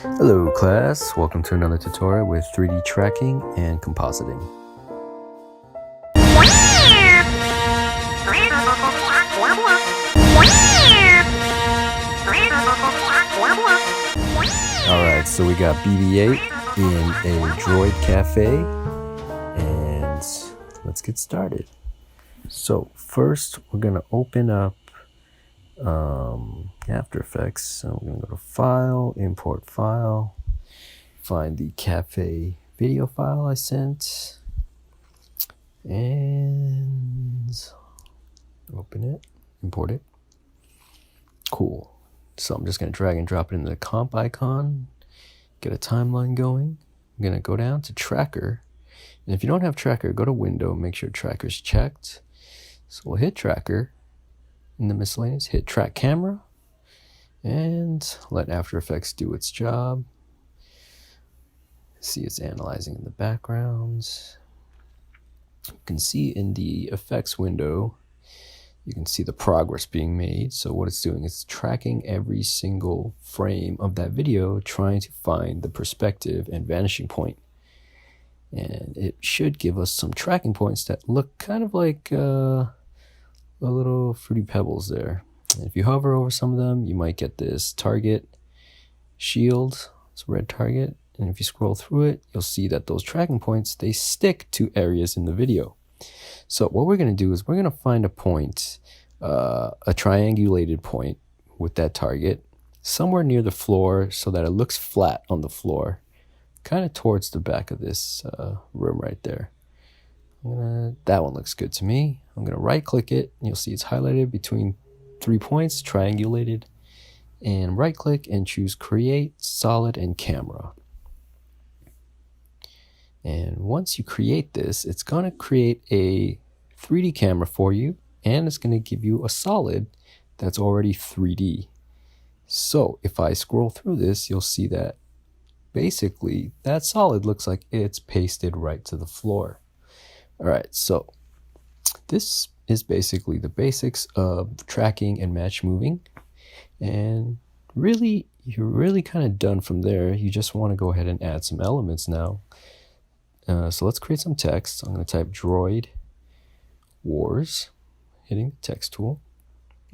Hello class, welcome to another tutorial with 3D tracking and compositing. Alright, so we got BB-8 in a droid cafe, and let's get started. So first we're going to open up After Effects. So we're going to go to File, Import File, find the cafe video file I sent, and open it, import it. Cool. So I'm just going to drag and drop it into the comp icon, get a timeline going. I'm going to go down to Tracker, and if you don't have Tracker, go to Window, make sure Tracker's checked. So we'll hit Tracker in the miscellaneous, hit Track Camera, and let After Effects do its job. See it's analyzing in the backgrounds. You can see in the effects window, you can see the progress being made. So what it's doing is tracking every single frame of that video, trying to find the perspective and vanishing point. And it should give us some tracking points that look kind of like a little fruity pebbles there. And if you hover over some of them, you might get this target shield. It's a red target. And if you scroll through it, you'll see that those tracking points, they stick to areas in the video. So what we're going to do is we're going to find a point, a triangulated point with that target somewhere near the floor so that it looks flat on the floor, kind of towards the back of this room right there. That one looks good to me. I'm going to right click it, and you'll see it's highlighted between 3 points, triangulated, and right click and choose Create, Solid, and Camera. And once you create this, it's going to create a 3D camera for you, and it's going to give you a solid that's already 3D. So if I scroll through this, you'll see that basically that solid looks like it's pasted right to the floor. All right, so this is basically the basics of tracking and match moving. And really, you're really kind of done from there. You just want to go ahead and add some elements now. So let's create some text. I'm going to type Droid Wars, hitting the text tool,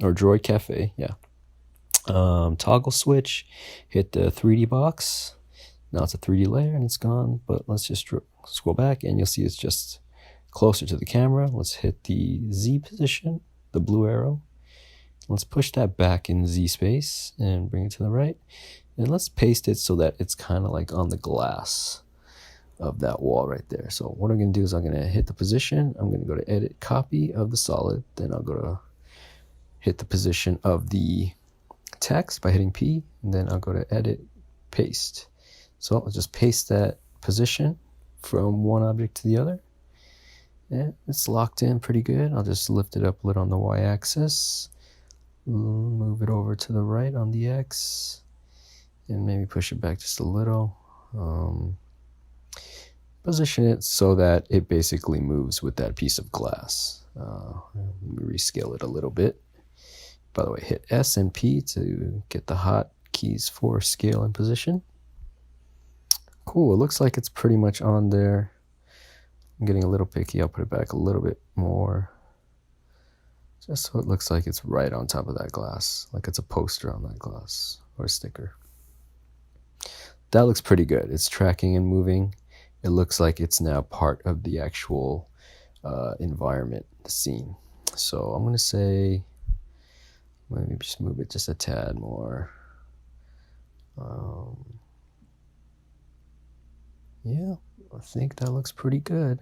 or Droid Cafe, yeah. Toggle switch, hit the 3D box. Now it's a 3D layer and it's gone, but let's just scroll back and you'll see it's just closer to the camera. Let's hit the Z position, the blue arrow. Let's push that back in Z space and bring it to the right. And let's paste it so that it's kind of like on the glass of that wall right there. So what I'm going to do is I'm going to hit the position. I'm going to go to edit copy of the solid. Then I'll go to hit the position of the text by hitting P. And then I'll go to edit paste. So I'll just paste that position from one object to the other. And it's locked in pretty good. I'll just lift it up a little on the y-axis. Move it over to the right on the x. And maybe push it back just a little. Position it so that it basically moves with that piece of glass. Let me rescale it a little bit. By the way, hit S and P to get the hot keys for scale and position. Cool, it looks like it's pretty much on there. I'm getting a little picky. I'll put it back a little bit more, just so it looks like it's right on top of that glass, like it's a poster on that glass or a sticker. That looks pretty good. It's tracking and moving. It looks like it's now part of the actual environment, the scene. So I'm going to say, maybe just move it just a tad more. Yeah, I think that looks pretty good.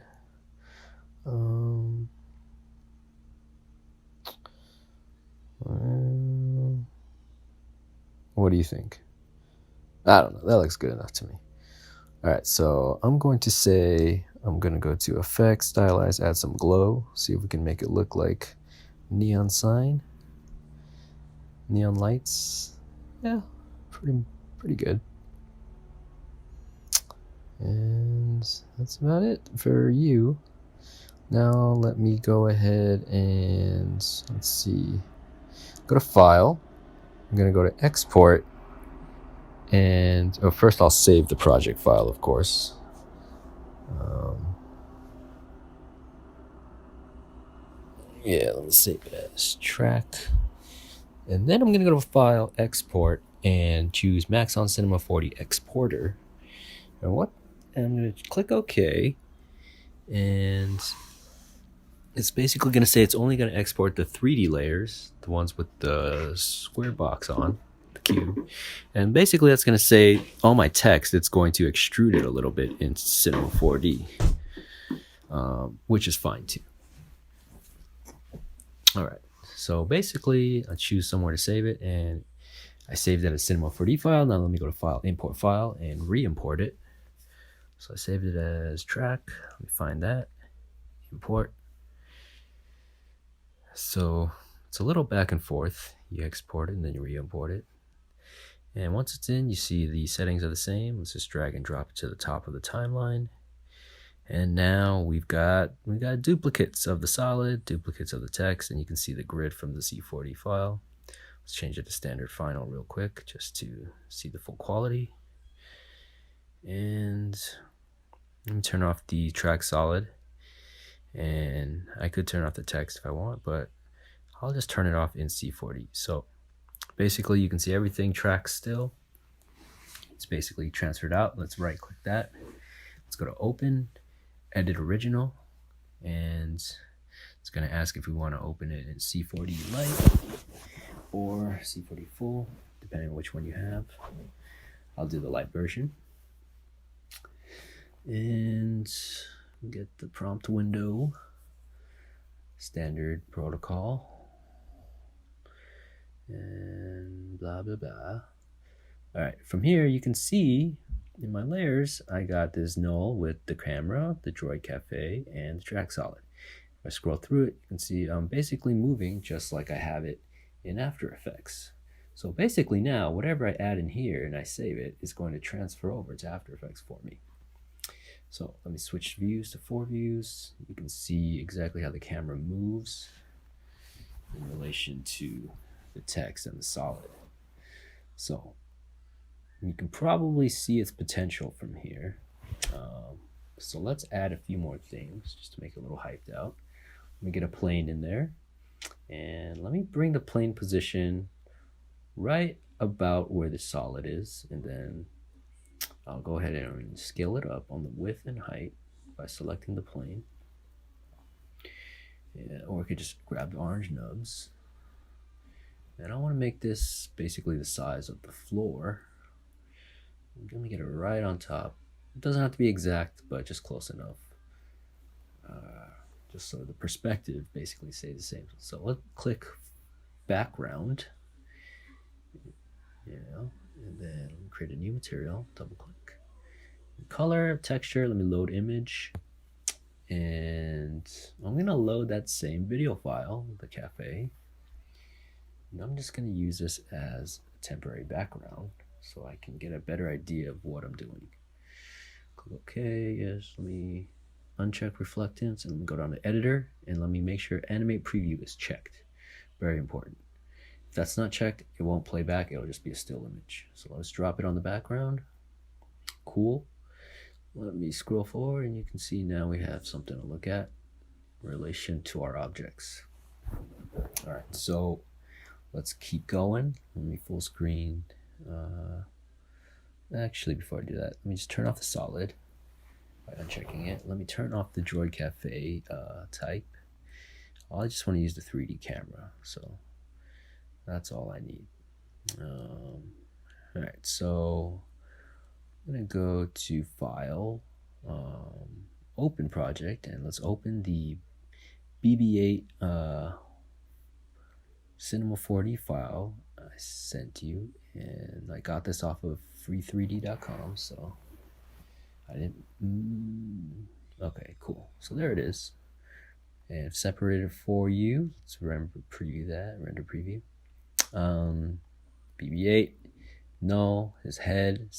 What do you think? I don't know. That looks good enough to me. All right, so I'm going to say, I'm going to go to Effects, Stylize, add some glow. See if we can make it look like neon sign. Neon lights. Yeah, pretty good. And that's about it for you. Now let me go ahead and, let's see, go to File. I'm going to go to Export, and And first I'll save the project file, of course. Yeah, let me save it as track. And then I'm going to go to File, Export, and choose Maxon Cinema 4D Exporter. And I'm going to click OK. And it's basically going to say it's only going to export the 3D layers, the ones with the square box on, the cube. And basically that's going to say all my text, it's going to extrude it a little bit in Cinema 4D, which is fine too. All right, so basically I choose somewhere to save it, and I saved it as Cinema 4D file. Now let me go to File, Import File, and re-import it. So I saved it as track. Let me find that, import. So it's a little back and forth. You export it and then you re-import it. And once it's in, you see the settings are the same. Let's just drag and drop it to the top of the timeline. And now we've got duplicates of the solid, duplicates of the text, and you can see the grid from the C4D file. Let's change it to standard final real quick just to see the full quality. And let me turn off the track solid. And I could turn off the text if I want, but I'll just turn it off in C4D. So basically you can see everything tracks still. It's basically transferred out. Let's right click that. Let's go to Open, Edit Original, and it's going to ask if we want to open it in C4D Lite or C4D Full, depending on which one you have. I'll do the light version. And get the prompt window, standard protocol, and blah, blah, blah. All right, from here you can see in my layers, I got this null with the camera, the Droid Cafe, and the track solid. If I scroll through it, you can see I'm basically moving just like I have it in After Effects. So basically now, whatever I add in here and I save it, is going to transfer over to After Effects for me. So let me switch views to 4 views. You can see exactly how the camera moves in relation to the text and the solid. So you can probably see its potential from here. So let's add a few more things just to make it a little hyped out. Let me get a plane in there, and let me bring the plane position right about where the solid is, and then I'll go ahead and scale it up on the width and height by selecting the plane. Yeah, or I could just grab the orange nubs. And I want to make this basically the size of the floor. I'm going to get it right on top. It doesn't have to be exact, but just close enough. Just so the perspective basically stays the same. So let's click background. And then create a new material, double click. Color, texture, let me load image. And I'm going to load that same video file, the cafe. And I'm just going to use this as a temporary background so I can get a better idea of what I'm doing. Click OK, yes, let me uncheck reflectance and let me go down to editor and let me make sure animate preview is checked. Very important. If that's not checked, it won't play back, it'll just be a still image. So let's drop it on the background. Cool. Let me scroll forward and you can see now we have something to look at in relation to our objects. All right, so let's keep going. Let me full screen. Actually, before I do that, let me just turn off the solid by unchecking it. Let me turn off the Droid Cafe type. I just want to use the 3D camera, so that's all I need. All right, so I'm going to go to File, Open Project, and let's open the BB-8 Cinema 4D file I sent you, and I got this off of free3d.com, so I didn't. Okay, cool. So there it is, and I've separated for you. Let's render preview. BB-8, null, his head,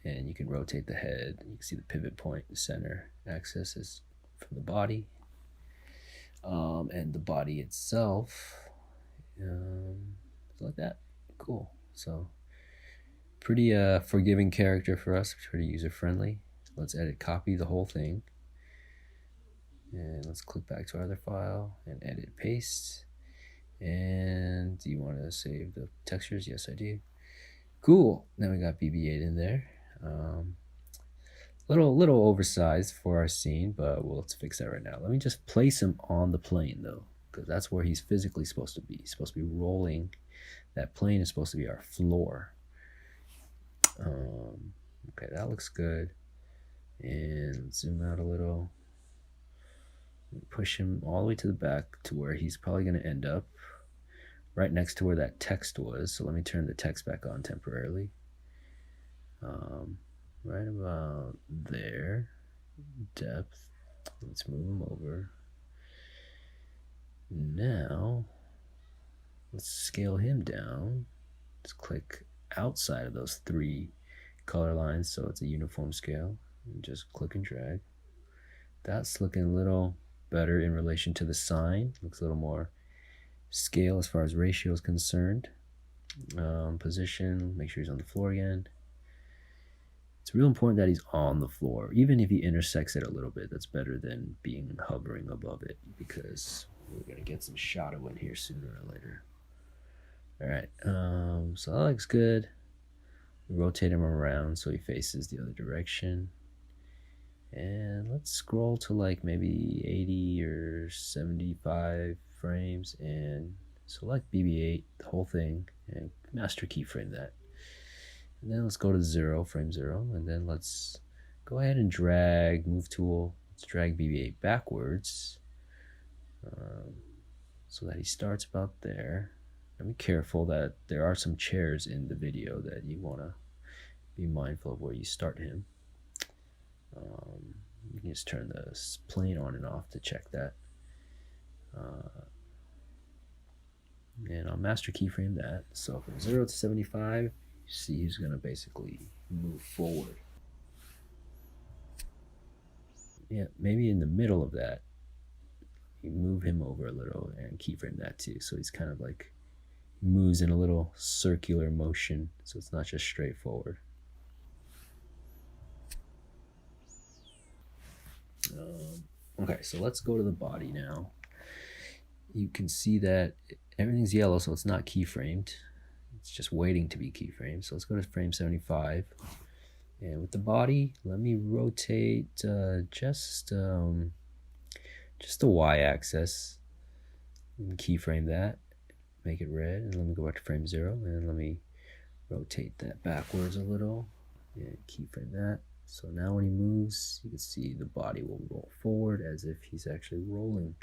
and you can rotate the head. You can see the pivot point, the center axis is from the body, and the body itself, like that. Cool. So pretty forgiving character for us, pretty user friendly. Let's edit, copy the whole thing. And let's click back to our other file and edit, paste. And do you want to save the textures? Yes, I do. Cool. Now we got BB-8 in there. Little oversized for our scene, but let's fix that right now. Let me just place him on the plane though, because that's where he's physically supposed to be. He's supposed to be rolling. That plane is supposed to be our floor. Okay, that looks good. And zoom out a little. Push him all the way to the back to where he's probably going to end up, right next to where that text was. So let me turn the text back on temporarily. Right about there. Depth. Let's move him over. Now, let's scale him down. Just click outside of those 3 color lines so it's a uniform scale. And just click and drag. That's looking a little better in relation to the sign. Looks a little more scale as far as ratio is concerned. Position, make sure he's on the floor again. It's real important that he's on the floor. Even if he intersects it a little bit, that's better than being hovering above it, because we're going to get some shadow in here sooner or later. All right, so that looks good. Rotate him around so he faces the other direction. And let's scroll to like maybe 80 or 75 frames and select BB-8, the whole thing, and master keyframe that. And then let's go to 0, frame 0, and then let's go ahead and drag, move tool, let's drag BB-8 backwards so that he starts about there. And be careful that there are some chairs in the video that you want to be mindful of where you start him. You can just turn the plane on and off to check that. And I'll master keyframe that. So from 0 to 75, you see he's going to basically move forward. Yeah, maybe in the middle of that, you move him over a little and keyframe that too. So he's kind of like moves in a little circular motion, so it's not just straightforward. Okay, so let's go to the body now. You can see that everything's yellow, so it's not keyframed. It's just waiting to be keyframed. So let's go to frame 75. And with the body, let me rotate just the y-axis and keyframe that. Make it red, and let me go back to frame 0, and let me rotate that backwards a little and keyframe that. So now when he moves, you can see the body will roll forward as if he's actually rolling,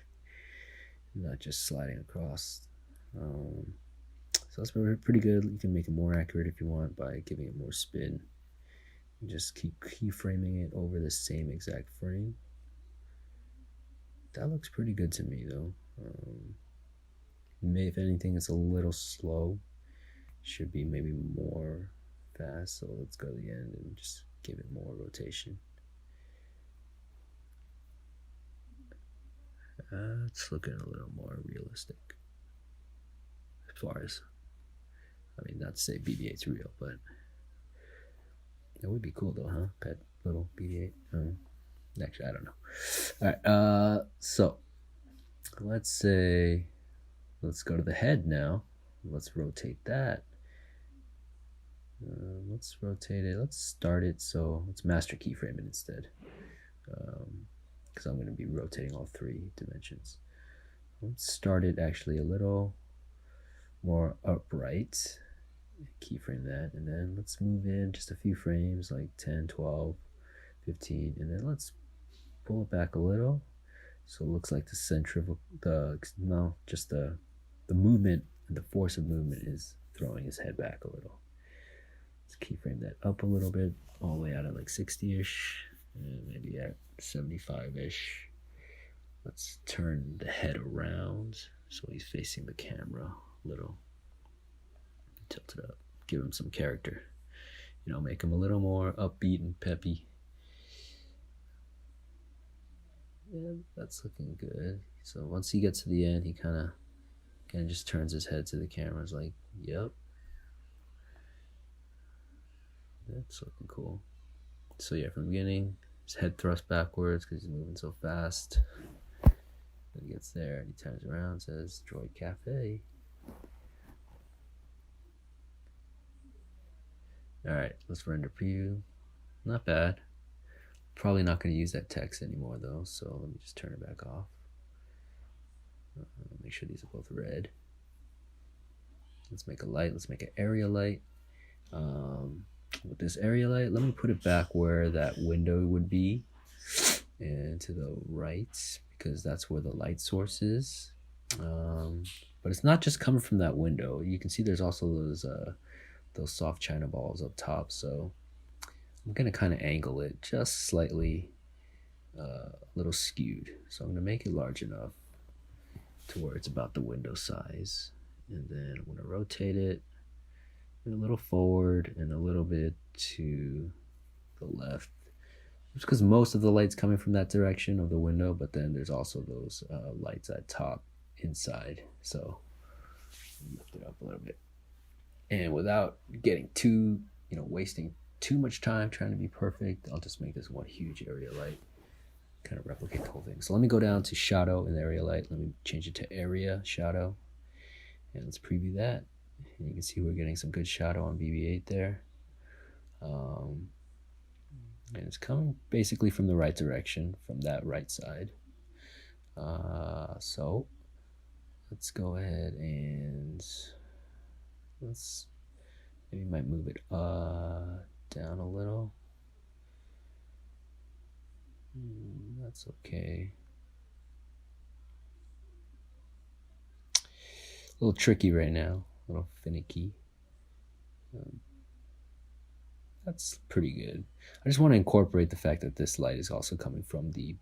not just sliding across. So that's pretty good. You can make it more accurate if you want by giving it more spin. And just keep keyframing it over the same exact frame. That looks pretty good to me though. If anything, it's a little slow. Should be maybe more fast. So let's go to the end and just give it more rotation. It's looking a little more realistic. As far as, I mean, not to say BB-8's real, but that would be cool though, huh? Pet little BB-8. Actually, I don't know. All right, so let's go to the head now. Let's rotate that. Let's rotate it. Let's start it. So let's master keyframe it instead, because I'm going to be rotating all 3 dimensions. Let's start it actually a little more upright. Keyframe that, and then let's move in just a few frames, like 10, 12, 15, and then let's pull it back a little so it looks like the centrifugal, just the movement, the force of movement is throwing his head back a little. Let's keyframe that up a little bit, all the way out at like 60-ish, and maybe at 75-ish. Let's turn the head around so he's facing the camera a little. Tilt it up, give him some character, make him a little more upbeat and peppy. Yeah, that's looking good. So once he gets to the end, he kind of just turns his head to the camera. It's like, yep. That's looking cool. So yeah, from the beginning, his head thrust backwards because he's moving so fast. Then he gets there and he turns around and says, Droid Cafe. Alright, let's render preview. Not bad. Probably not going to use that text anymore though, so let me just turn it back off. Make sure these are both red. Let's make a light. Let's make an area light. With this area light, let me put it back where that window would be, and to the right, because that's where the light source is. But it's not just coming from that window. You can see there's also those soft china balls up top. So I'm gonna kind of angle it just slightly, a little skewed. So I'm gonna make it large enough to where it's about the window size, and then I'm gonna rotate it a little forward and a little bit to the left, just because most of the light's coming from that direction of the window, but then there's also those lights at top inside. So lift it up a little bit, and without getting too, wasting too much time trying to be perfect, I'll just make this one huge area light, kind of replicate the whole thing. So let me go down to shadow in the area light. Let me change it to area shadow, and let's preview that. And you can see we're getting some good shadow on BB-8 there. And it's coming basically from the right direction, from that right side. So let's go ahead and let's maybe might move it down a little. That's okay. A little tricky right now, a little finicky. That's pretty good. I just want to incorporate the fact that this light is also coming from the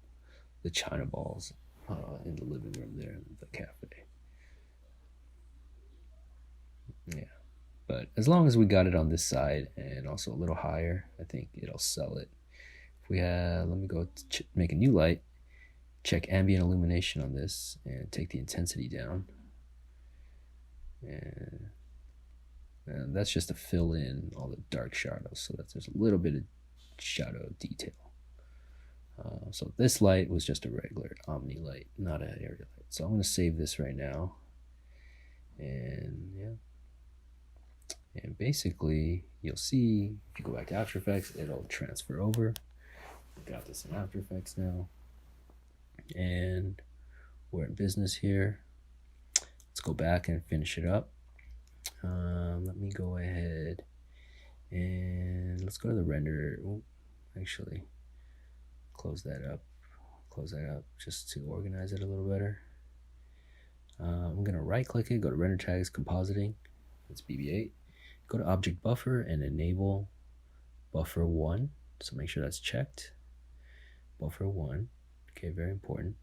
china balls in the living room there in the cafe. Yeah, but as long as we got it on this side and also a little higher, I think it'll sell it. If we have, let me go make a new light, check ambient illumination on this, and take the intensity down. And that's just to fill in all the dark shadows so that there's a little bit of shadow detail. So this light was just a regular Omni light, not an area light. So I'm going to save this right now. And yeah. And basically, you'll see, if you go back to After Effects, it'll transfer over. Got this in After Effects now. And we're in business here. Let's go back and finish it up. Let me go ahead and let's go to the render. Oh, actually, close that up just to organize it a little better. I'm going to right click it, go to render tags, compositing. That's BB-8. Go to object buffer and enable buffer 1. So make sure that's checked. Buffer 1. Okay, very important.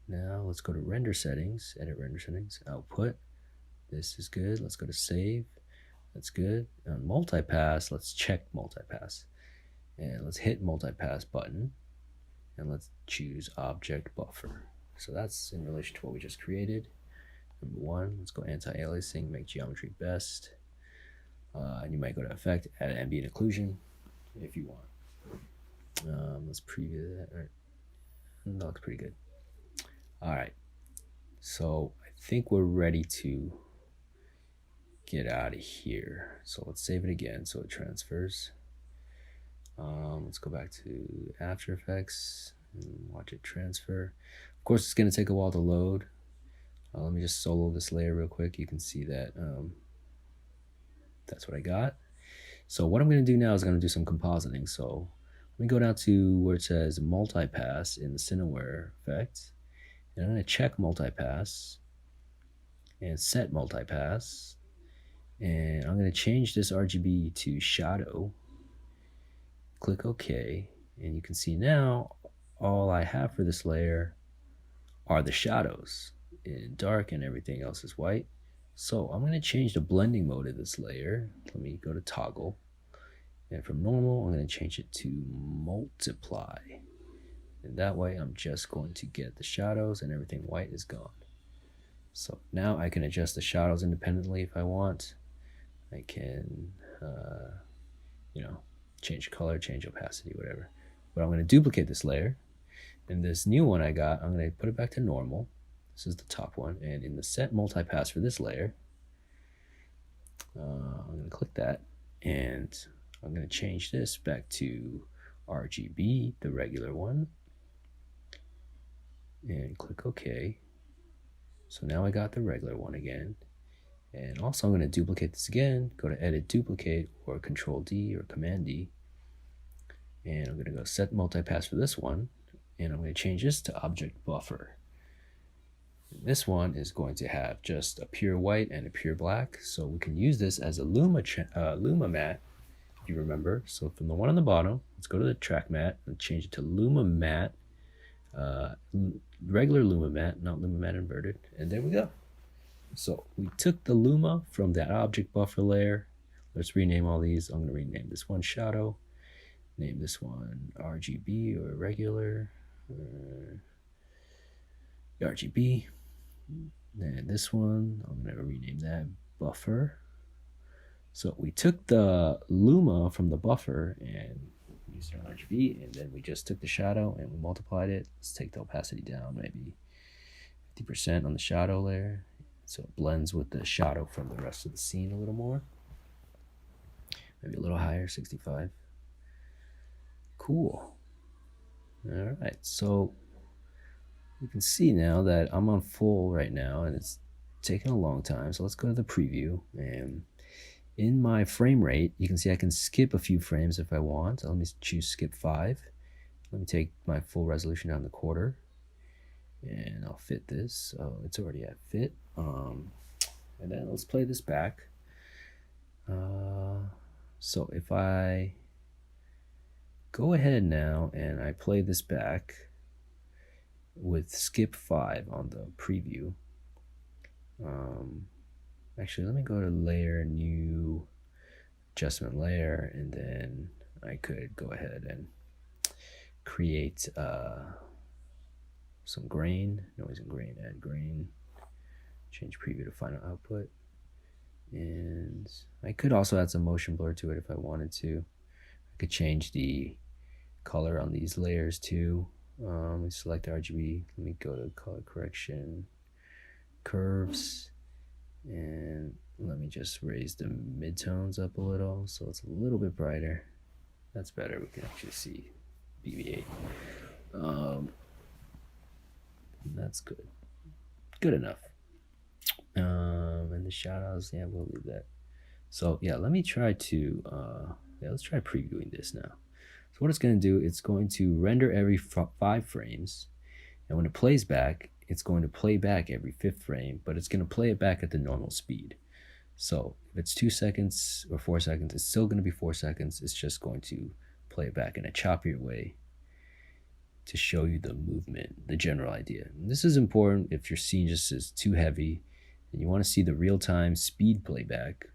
Now let's go to render settings, edit render settings, output. This is good. Let's go to save. That's good. On multipass, let's check multipass. And let's hit multipass button. And let's choose object buffer. So that's in relation to what we just created. Number 1, let's go anti-aliasing, make geometry best. And you might go to effect, add ambient occlusion if you want. Let's preview that. That looks pretty good. All right. So I think we're ready to get out of here. So let's save it again so it transfers. Let's go back to After Effects and watch it transfer. Of course, it's going to take a while to load. Let me just solo this layer real quick. You can see that that's what I got. So what I'm going to do now is I'm going to do some compositing. So let me go down to where it says multipass in the Cineware effect. And I'm going to check multipass and set multipass. And I'm going to change this RGB to shadow. Click OK. And you can see now all I have for this layer are the shadows in dark and everything else is white. So I'm going to change the blending mode of this layer. Let me go to toggle. And from normal, I'm going to change it to multiply. And that way I'm just going to get the shadows and everything white is gone. So now I can adjust the shadows independently if I want. I can change color, change opacity, whatever. But I'm going to duplicate this layer. And this new one I got, I'm going to put it back to normal. This is the top one. And in the set multipass for this layer, I'm going to click that. And I'm going to change this back to RGB, the regular one. And click OK. So now I got the regular one again. And also I'm going to duplicate this again. Go to Edit, Duplicate, or Control D or Command D. And I'm going to go Set Multipass for this one. And I'm going to change this to Object Buffer. And this one is going to have just a pure white and a pure black. So we can use this as a Luma matte, if you remember. So from the one on the bottom, let's go to the track matte and change it to Luma matte. Regular Luma matte, not Luma matte inverted. And there we go. So we took the Luma from that object buffer layer. Let's rename all these. I'm going to rename this one Shadow. Name this one RGB or regular. RGB. And this one, I'm going to rename that Buffer. So we took the Luma from the buffer and used our RGB, and then we just took the shadow and we multiplied it. Let's take the opacity down, maybe 50% on the shadow layer. So it blends with the shadow from the rest of the scene a little more. Maybe a little higher, 65. Cool. All right, so you can see now that I'm on full right now and it's taking a long time. So let's go to the preview, and in my frame rate, you can see I can skip a few frames if I want. So let me choose skip 5. Let me take my full resolution down to quarter. And I'll fit this. Oh, it's already at fit. And then let's play this back. So if I go ahead now and I play this back with skip 5 on the preview. Actually, let me go to layer, new adjustment layer, and then I could go ahead and create some grain, noise and grain, add grain, change preview to final output. And I could also add some motion blur to it if I wanted to. I could change the color on these layers too. Let me select RGB. Let me go to color correction, curves, and let me just raise the midtones up a little so it's a little bit brighter. That's better. We can actually see BB8. That's good. Good enough. And the shadows, yeah, we'll leave that. So yeah, let me try to, let's try previewing this now. So what it's going to do, it's going to render every 5 frames. And when it plays back, it's going to play back every 5th frame, but it's going to play it back at the normal speed. So if it's 2 seconds or 4 seconds, it's still going to be 4 seconds. It's just going to play it back in a choppier way to show you the movement, the general idea. And this is important if your scene just is too heavy and you want to see the real-time speed playback.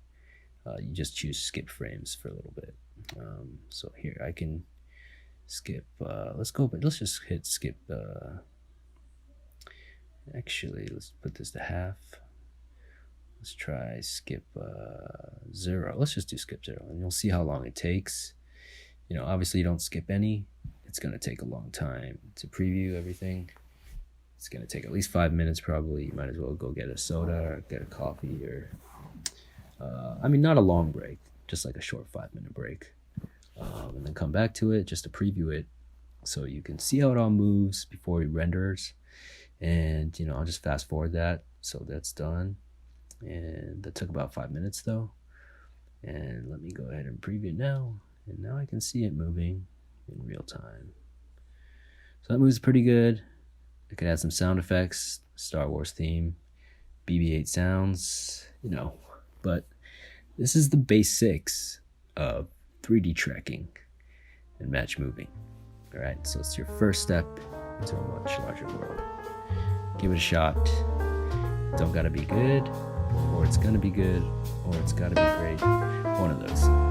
You just choose skip frames for a little bit. So here I can skip. Let's just hit skip. Actually, let's put this to half. Let's try skip 0. Let's just do skip 0, and you'll see how long it takes. Obviously you don't skip any. It's going to take a long time to preview everything. It's going to take at least 5 minutes probably. You might as well go get a soda or get a coffee, or not a long break, just like a short 5-minute break. And then come back to it just to preview it so you can see how it all moves before it renders. And I'll just fast forward that. So that's done. And that took about 5 minutes though. And let me go ahead and preview it now. And now I can see it moving in real time. So that moves pretty good. I could add some sound effects, Star Wars theme, BB-8 sounds, but this is the basics of 3D tracking and match moving. All right, so it's your first step into a much larger world. Give it a shot. Don't gotta be good, or it's gonna be good, or it's gotta be great. One of those.